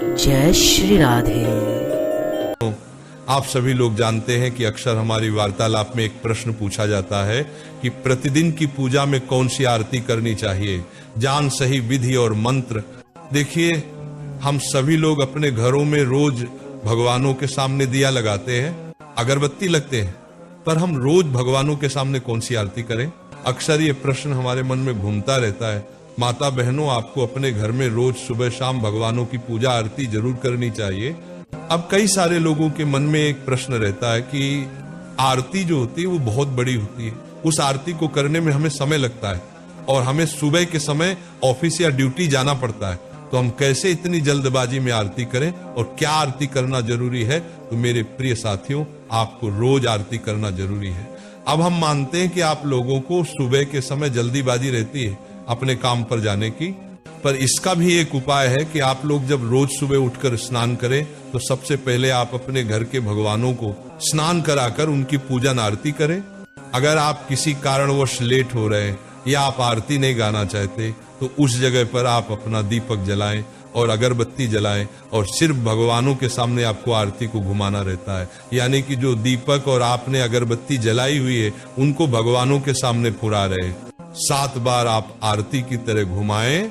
जय श्री राधे। आप सभी लोग जानते हैं कि अक्सर हमारी वार्तालाप में एक प्रश्न पूछा जाता है कि प्रतिदिन की पूजा में कौन सी आरती करनी चाहिए, जान सही विधि और मंत्र। देखिए, हम सभी लोग अपने घरों में रोज भगवानों के सामने दिया लगाते हैं, अगरबत्ती लगते हैं, पर हम रोज भगवानों के सामने कौन सी आरती करें? अक्सर ये प्रश्न हमारे मन में घूमता रहता है। माता बहनों, आपको अपने घर में रोज सुबह शाम भगवानों की पूजा आरती जरूर करनी चाहिए। अब कई सारे लोगों के मन में एक प्रश्न रहता है कि आरती जो होती है वो बहुत बड़ी होती है, उस आरती को करने में हमें समय लगता है और हमें सुबह के समय ऑफिस या ड्यूटी जाना पड़ता है, तो हम कैसे इतनी जल्दबाजी में आरती करें और क्या आरती करना जरूरी है? तो मेरे प्रिय साथियों, आपको रोज आरती करना जरूरी है। अब हम मानते हैं कि आप लोगों को सुबह के समय जल्दीबाजी रहती है अपने काम पर जाने की, पर इसका भी एक उपाय है कि आप लोग जब रोज सुबह उठकर स्नान करें तो सबसे पहले आप अपने घर के भगवानों को स्नान कराकर उनकी पूजन आरती करें। अगर आप किसी कारणवश लेट हो रहे हैं या आप आरती नहीं गाना चाहते तो उस जगह पर आप अपना दीपक जलाएं और अगरबत्ती जलाएं और सिर्फ भगवानों के सामने आपको आरती को घुमाना रहता है, यानी कि जो दीपक और आपने अगरबत्ती जलाई हुई है उनको भगवानों के सामने फुरा रहे। 7 बार आप आरती की तरह घुमाएं।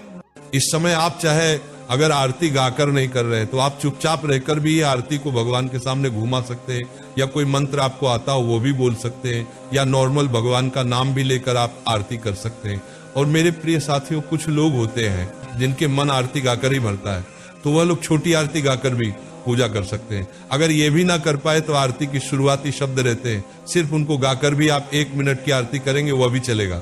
इस समय आप चाहे अगर आरती गाकर नहीं कर रहे हैं तो आप चुपचाप रहकर भी ये आरती को भगवान के सामने घुमा सकते हैं, या कोई मंत्र आपको आता हो वो भी बोल सकते हैं, या नॉर्मल भगवान का नाम भी लेकर आप आरती कर सकते हैं। और मेरे प्रिय साथियों, कुछ लोग होते हैं जिनके मन आरती गाकर ही भरता है, तो वह लोग छोटी आरती गाकर भी पूजा कर सकते हैं। अगर ये भी ना कर पाए तो आरती की शुरुआती शब्द रहते हैं, सिर्फ उनको गाकर भी आप 1 मिनट की आरती करेंगे वह भी चलेगा,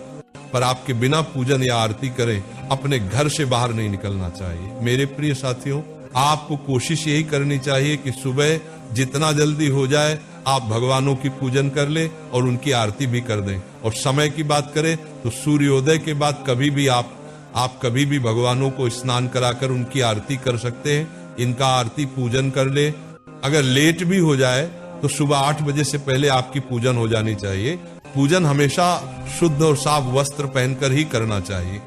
पर आपके बिना पूजन या आरती करें अपने घर से बाहर नहीं निकलना चाहिए। मेरे प्रिय साथियों, आपको कोशिश यही करनी चाहिए कि सुबह जितना जल्दी हो जाए आप भगवानों की पूजन कर ले और उनकी आरती भी कर दें। और समय की बात करें तो सूर्योदय के बाद कभी भी आप कभी भी भगवानों को स्नान कराकर उनकी आरती कर सकते हैं, इनका आरती पूजन कर ले। अगर लेट भी हो जाए तो सुबह 8 बजे से पहले आपकी पूजन हो जानी चाहिए। पूजन हमेशा शुद्ध और साफ वस्त्र पहनकर ही करना चाहिए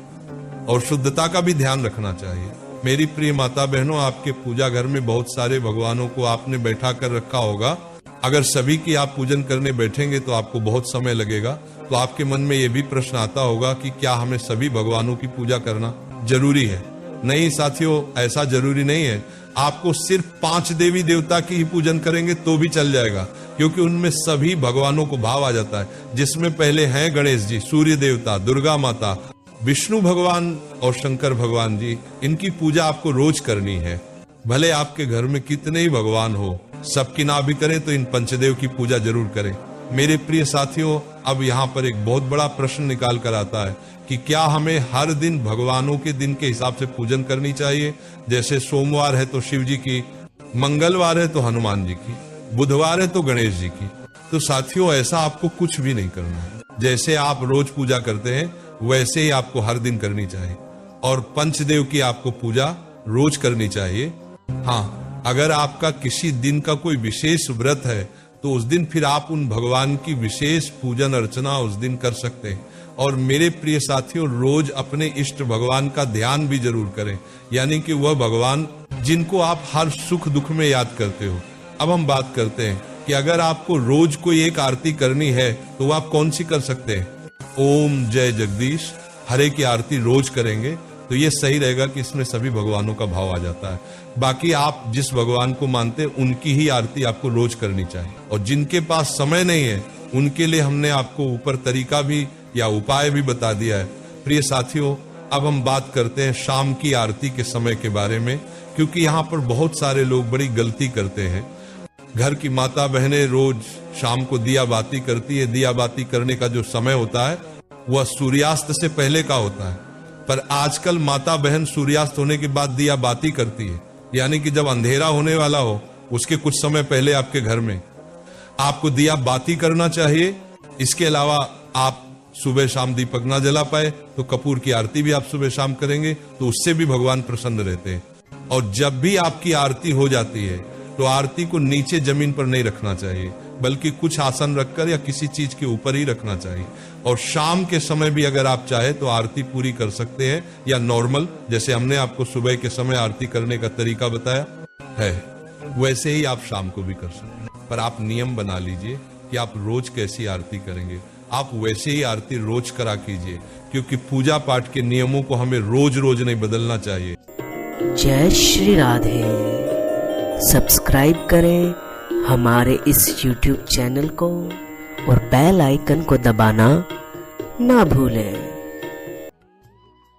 और शुद्धता का भी ध्यान रखना चाहिए। मेरी प्रिय माता बहनों, आपके पूजा घर में बहुत सारे भगवानों को आपने बैठा कर रखा होगा। अगर सभी की आप पूजन करने बैठेंगे तो आपको बहुत समय लगेगा, तो आपके मन में ये भी प्रश्न आता होगा कि क्या हमें सभी भगवानों की पूजा करना जरूरी है? नहीं साथियों, ऐसा जरूरी नहीं है। आपको सिर्फ 5 देवी देवता की ही पूजन करेंगे तो भी चल जाएगा, क्योंकि उनमें सभी भगवानों को भाव आ जाता है, जिसमें पहले हैं गणेश जी, सूर्य देवता, दुर्गा माता, विष्णु भगवान और शंकर भगवान जी। इनकी पूजा आपको रोज करनी है, भले आपके घर में कितने ही भगवान हो। सबकी ना भी करें तो इन पंचदेव की पूजा जरूर करें। मेरे प्रिय साथियों, अब यहाँ पर एक बहुत बड़ा प्रश्न निकाल कर आता है कि क्या हमें हर दिन भगवानों के दिन के हिसाब से पूजन करनी चाहिए? जैसे सोमवार है तो शिव जी की, मंगलवार है तो हनुमान जी की, बुधवार है तो गणेश जी की। तो साथियों, ऐसा आपको कुछ भी नहीं करना है। जैसे आप रोज पूजा करते हैं वैसे ही आपको हर दिन करनी चाहिए, और पंचदेव की आपको पूजा रोज करनी चाहिए। हाँ, अगर आपका किसी दिन का कोई विशेष व्रत है तो उस दिन फिर आप उन भगवान की विशेष पूजन अर्चना उस दिन कर सकते हैं। और मेरे प्रिय साथियों, रोज अपने इष्ट भगवान का ध्यान भी जरूर करें, यानी कि वह भगवान जिनको आप हर सुख दुख में याद करते हो। अब हम बात करते हैं कि अगर आपको रोज कोई एक आरती करनी है तो आप कौन सी कर सकते हैं? ओम जय जगदीश हरे की आरती रोज करेंगे तो ये सही रहेगा कि इसमें सभी भगवानों का भाव आ जाता है। बाकी आप जिस भगवान को मानते हैं उनकी ही आरती आपको रोज करनी चाहिए, और जिनके पास समय नहीं है उनके लिए हमने आपको ऊपर तरीका भी या उपाय भी बता दिया है। प्रिय साथियों, अब हम बात करते हैं शाम की आरती के समय के बारे में, क्योंकि यहाँ पर बहुत सारे लोग बड़ी गलती करते हैं। घर की माता बहनें रोज शाम को दिया बाती करती है। दिया बाती करने का जो समय होता है वह सूर्यास्त से पहले का होता है, पर आजकल माता बहन सूर्यास्त होने के बाद दिया बाती करती है, यानी कि जब अंधेरा होने वाला हो उसके कुछ समय पहले आपके घर में आपको दिया बाती करना चाहिए। इसके अलावा आप सुबह शाम दीपक ना जला पाए तो कपूर की आरती भी आप सुबह शाम करेंगे तो उससे भी भगवान प्रसन्न रहते हैं। और जब भी आपकी आरती हो जाती है तो आरती को नीचे जमीन पर नहीं रखना चाहिए, बल्कि कुछ आसन रखकर या किसी चीज के ऊपर ही रखना चाहिए। और शाम के समय भी अगर आप चाहे तो आरती पूरी कर सकते हैं, या नॉर्मल जैसे हमने आपको सुबह के समय आरती करने का तरीका बताया है वैसे ही आप शाम को भी कर सकते हैं। पर आप नियम बना लीजिए कि आप रोज कैसी आरती करेंगे, आप वैसे ही आरती रोज करा कीजिए, क्योंकि पूजा पाठ के नियमों को हमें रोज रोज नहीं बदलना चाहिए। जय श्री राधे। सब्सक्राइब करें हमारे इस YouTube चैनल को और बेल आइकन को दबाना ना भूलें।